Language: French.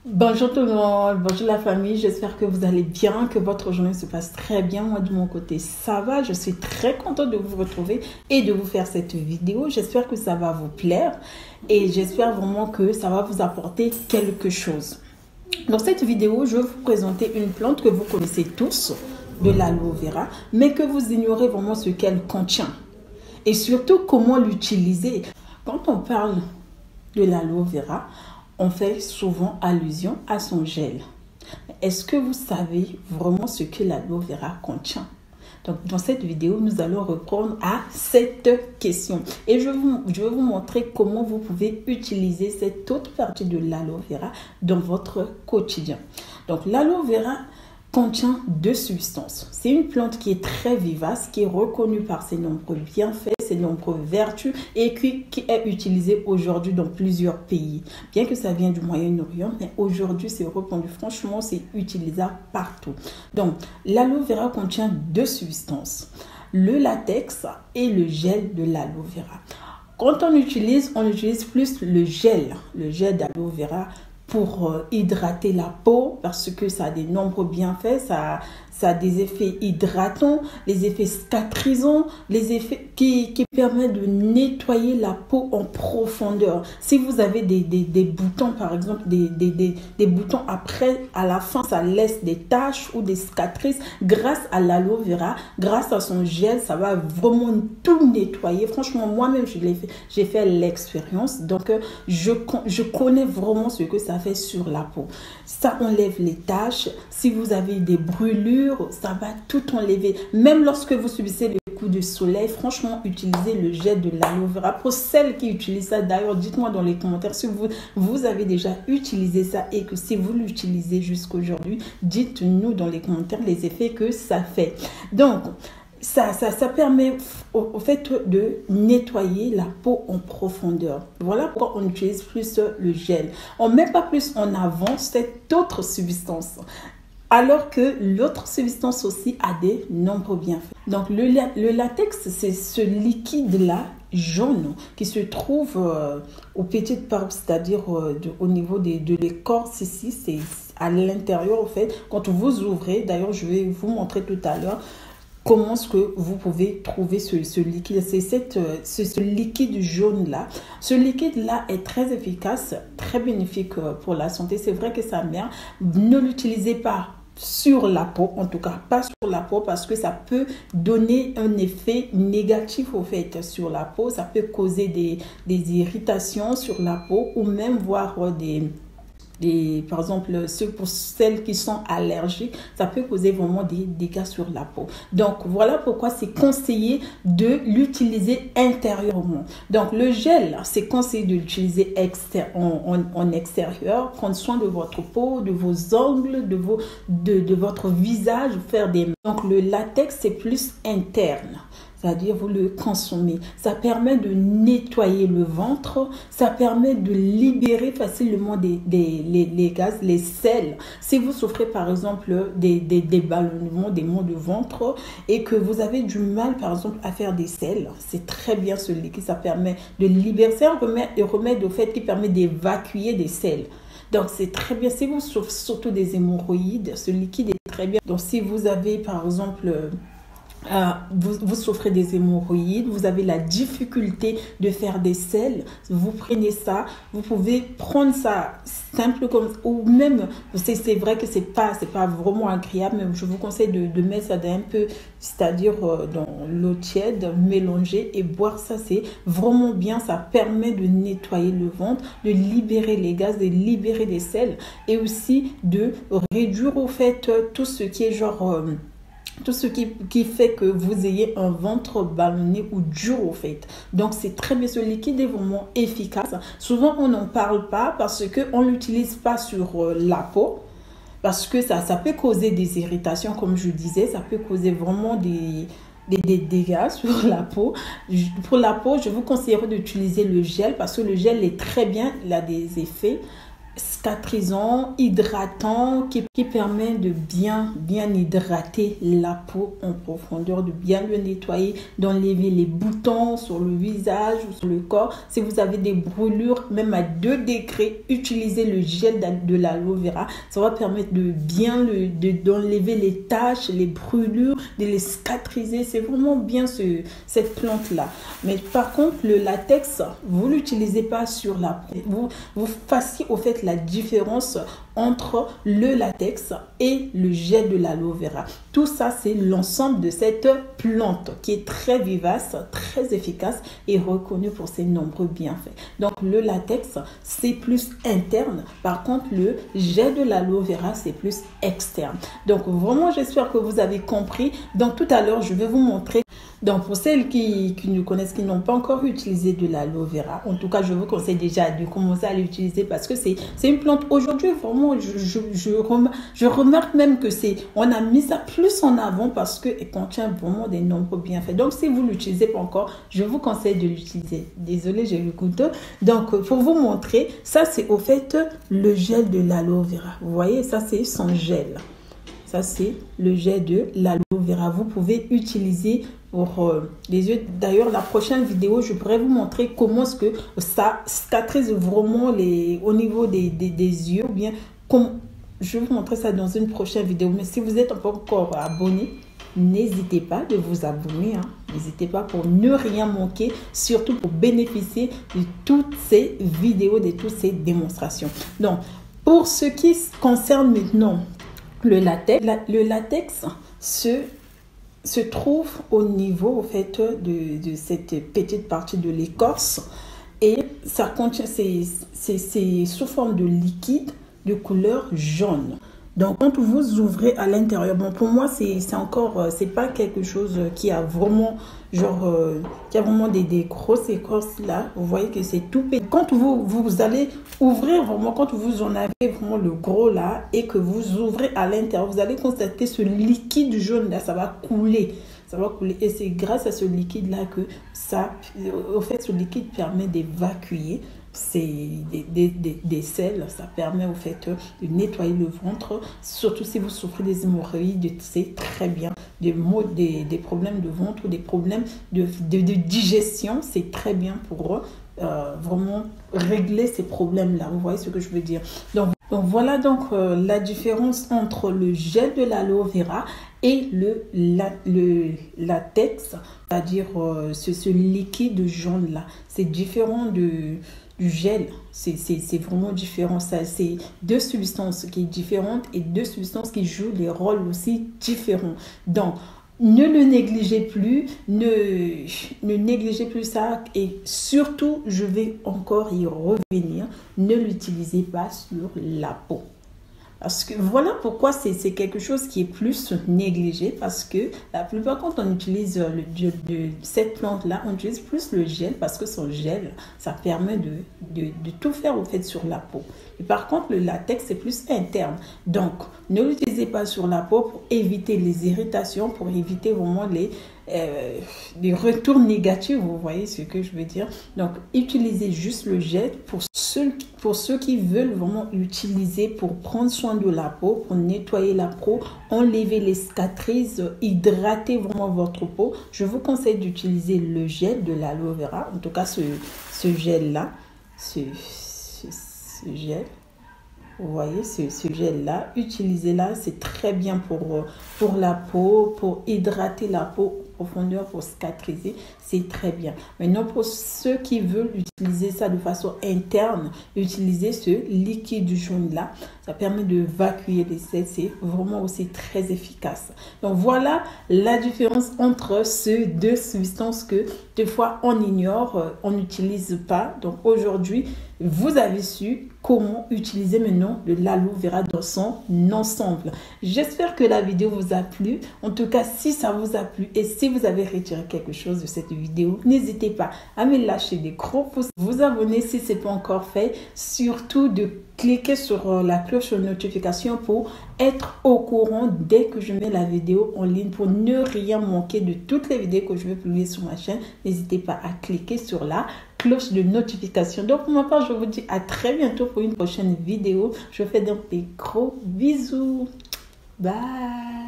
Bonjour tout le monde, bonjour la famille, j'espère que vous allez bien, que votre journée se passe très bien. Moi de mon côté ça va, je suis très contente de vous retrouver et de vous faire cette vidéo. J'espère que ça va vous plaire et j'espère vraiment que ça va vous apporter quelque chose. Dans cette vidéo, je vais vous présenter une plante que vous connaissez tous, de l'aloe vera, mais que vous ignorez vraiment ce qu'elle contient et surtout comment l'utiliser. Quand on parle de l'aloe vera, on fait souvent allusion à son gel. Est-ce que vous savez vraiment ce que l'aloe vera contient? Donc, dans cette vidéo, nous allons répondre à cette question. Et je vais vous montrer comment vous pouvez utiliser cette autre partie de l'aloe vera dans votre quotidien. Donc, l'aloe vera contient deux substances. C'est une plante qui est très vivace, qui est reconnue par ses nombreux bienfaits, ses nombreuses vertus et qui est utilisée aujourd'hui dans plusieurs pays. Bien que ça vienne du Moyen-Orient, mais aujourd'hui c'est répandu. Franchement, c'est utilisable partout. Donc, l'aloe vera contient deux substances, le latex et le gel de l'aloe vera. Quand on utilise plus le gel d'aloe vera pour hydrater la peau parce que ça a de nombreux bienfaits, ça a des effets hydratants, les effets cicatrisants, les effets qui permettent de nettoyer la peau en profondeur. Si vous avez des boutons, par exemple, des boutons après, à la fin, ça laisse des taches ou des cicatrices, grâce à l'aloe vera, grâce à son gel, ça va vraiment tout nettoyer. Franchement, moi-même, j'ai fait l'expérience. Donc, je connais vraiment ce que ça fait sur la peau. Ça enlève les taches. Si vous avez des brûlures, ça va tout enlever. Même lorsque vous subissez le coup de soleil, franchement, utilisez le gel de l'aloe vera. Pour celles qui utilisent ça, d'ailleurs, dites-moi dans les commentaires si vous avez déjà utilisé ça et que si vous l'utilisez jusqu'aujourd'hui, dites-nous dans les commentaires les effets que ça fait. Donc, ça permet au fait de nettoyer la peau en profondeur. Voilà pourquoi on utilise plus le gel. On ne met pas plus en avant cette autre substance. Alors que l'autre substance aussi a des nombreux bienfaits. Donc, le latex, c'est ce liquide-là, jaune, qui se trouve aux petites parties, c'est-à-dire au niveau de l'écorce ici, c'est à l'intérieur, au fait. Quand vous ouvrez, d'ailleurs, je vais vous montrer tout à l'heure, comment est-ce que vous pouvez trouver ce liquide? C'est ce liquide jaune-là. Ce liquide-là est très efficace, très bénéfique pour la santé. C'est vrai que ça vient. Ne l'utilisez pas sur la peau, en tout cas pas sur la peau, parce que ça peut donner un effet négatif au fait sur la peau. Ça peut causer des irritations sur la peau ou même voir par exemple, pour celles qui sont allergiques, ça peut causer vraiment des dégâts sur la peau. Donc, voilà pourquoi c'est conseillé de l'utiliser intérieurement. Donc, le gel, c'est conseillé de l'utiliser en extérieur. Prendre soin de votre peau, de vos ongles, de votre visage, faire des... Donc, le latex, c'est plus interne. C'est-à-dire vous le consommez. Ça permet de nettoyer le ventre, ça permet de libérer facilement les gaz, les selles. Si vous souffrez par exemple des ballonnements, des maux de ventre et que vous avez du mal par exemple à faire des selles, c'est très bien ce liquide, ça permet de libérer. C'est un remède au fait qui permet d'évacuer des selles. Donc, c'est très bien. Si vous souffrez surtout des hémorroïdes, ce liquide est très bien. Donc, si vous avez par exemple... vous souffrez des hémorroïdes, vous avez la difficulté de faire des selles, vous prenez ça, vous pouvez prendre ça simple comme, ou même, c'est vrai que c'est pas vraiment agréable, mais je vous conseille de mettre ça un peu, c'est-à-dire dans l'eau tiède, mélanger et boire ça, c'est vraiment bien, ça permet de nettoyer le ventre, de libérer les gaz, de libérer des selles et aussi de réduire au fait tout ce qui est genre... tout ce qui fait que vous ayez un ventre ballonné ou dur au fait. Donc, c'est très bien. Ce liquide est vraiment efficace. Souvent, on n'en parle pas parce qu'on ne l'utilise pas sur la peau. Parce que ça peut causer des irritations, comme je disais. Ça peut causer vraiment des dégâts sur la peau. Pour la peau, je vous conseillerais d'utiliser le gel parce que le gel est très bien. Il a des effets cicatrisant, hydratant, qui permet de bien hydrater la peau en profondeur, de bien le nettoyer, d'enlever les boutons sur le visage ou sur le corps. Si vous avez des brûlures, même à 2 degrés, utilisez le gel de l'aloe vera. Ça va permettre de bien d'enlever les taches, les brûlures, de les cicatriser. C'est vraiment bien cette plante-là. Mais par contre, le latex, vous ne l'utilisez pas sur la peau. Vous fassiez au fait la différence entre le latex et le gel de l'aloe vera. Tout ça, c'est l'ensemble de cette plante qui est très vivace, très efficace et reconnue pour ses nombreux bienfaits. Donc, le latex, c'est plus interne. Par contre, le gel de l'aloe vera, c'est plus externe. Donc, vraiment, j'espère que vous avez compris. Donc, tout à l'heure, je vais vous montrer. Donc, pour celles qui nous connaissent, qui n'ont pas encore utilisé de l'aloe vera, en tout cas, je vous conseille déjà de commencer à l'utiliser parce que c'est une plante. Aujourd'hui, vraiment, je remarque même que on a mis ça plus en avant parce qu'elle contient vraiment des nombreux bienfaits. Donc, si vous ne l'utilisez pas encore, je vous conseille de l'utiliser. Désolée, j'ai le couteau. Donc, pour vous montrer, ça, c'est au fait le gel de l'aloe vera. Vous voyez, ça, c'est son gel. Ça, c'est le gel de l'aloe vera. Vous pouvez utiliser pour les yeux. D'ailleurs, la prochaine vidéo, je pourrais vous montrer comment est-ce que ça cicatrise vraiment au niveau des yeux. Ou bien, je vais vous montrer ça dans une prochaine vidéo. Mais si vous n'êtes pas encore abonné, n'hésitez pas de vous abonner. N'hésitez pas pour ne rien manquer, surtout pour bénéficier de toutes ces vidéos, de toutes ces démonstrations. Donc, pour ce qui concerne maintenant le latex se trouve au niveau au fait de cette petite partie de l'écorce et ça contient, c'est sous forme de liquide de couleur jaune. Donc, quand vous ouvrez à l'intérieur, bon, pour moi, c'est encore, c'est pas quelque chose qui a vraiment, qui a vraiment des grosses écorces là. Vous voyez que c'est tout petit. Quand vous allez ouvrir vraiment, quand vous en avez vraiment le gros là et que vous ouvrez à l'intérieur, vous allez constater ce liquide jaune là, ça va couler. Ça va couler et c'est grâce à ce liquide là que ça, au fait, ce liquide permet d'évacuer des selles. Ça permet au fait de nettoyer le ventre, surtout si vous souffrez des hémorroïdes, c'est très bien. Des problèmes de ventre, des problèmes de digestion, c'est très bien pour vraiment régler ces problèmes là. Vous voyez ce que je veux dire? Donc voilà donc la différence entre le gel de l'aloe vera et le latex, c'est-à-dire ce liquide jaune là. C'est différent du gel, c'est vraiment différent. C'est 2 substances qui sont différentes et 2 substances qui jouent des rôles aussi différents. Donc, ne le négligez plus, ne négligez plus ça et surtout, je vais encore y revenir, ne l'utilisez pas sur la peau. Parce que voilà pourquoi c'est quelque chose qui est plus négligé, parce que la plupart quand on utilise cette plante-là, on utilise plus le gel parce que son gel, ça permet de tout faire au fait sur la peau. Et par contre, le latex, c'est plus interne. Donc, ne l'utilisez pas sur la peau pour éviter les irritations, pour éviter vraiment les retours négatifs, vous voyez ce que je veux dire. Donc, utilisez juste le gel pour ceux qui veulent vraiment l'utiliser pour prendre soin de la peau, pour nettoyer la peau, enlever les cicatrices, hydrater vraiment votre peau. Je vous conseille d'utiliser le gel de l'aloe vera, en tout cas ce gel-là, ce gel. Vous voyez ce gel-là, utilisez-la, c'est très bien pour la peau, pour hydrater la peau en profondeur, pour cicatriser, c'est très bien. Maintenant, pour ceux qui veulent utiliser ça de façon interne, utilisez ce liquide jaune-là. Ça permet de vacuer les selles, c'est vraiment aussi très efficace. Donc voilà la différence entre ces 2 substances que des fois on ignore, on n'utilise pas. Donc aujourd'hui, vous avez su comment utiliser maintenant de l'aloe vera dans son ensemble. J'espère que la vidéo vous a plu. En tout cas, si ça vous a plu et si vous avez retiré quelque chose de cette vidéo, n'hésitez pas à me lâcher des gros pouces, vous abonner si ce n'est pas encore fait, surtout de cliquer sur la cloche de notification pour être au courant dès que je mets la vidéo en ligne, pour ne rien manquer de toutes les vidéos que je vais publier sur ma chaîne. N'hésitez pas à cliquer sur la cloche de notification. Donc pour ma part, je vous dis à très bientôt pour une prochaine vidéo. Je vous fais donc des gros bisous. Bye.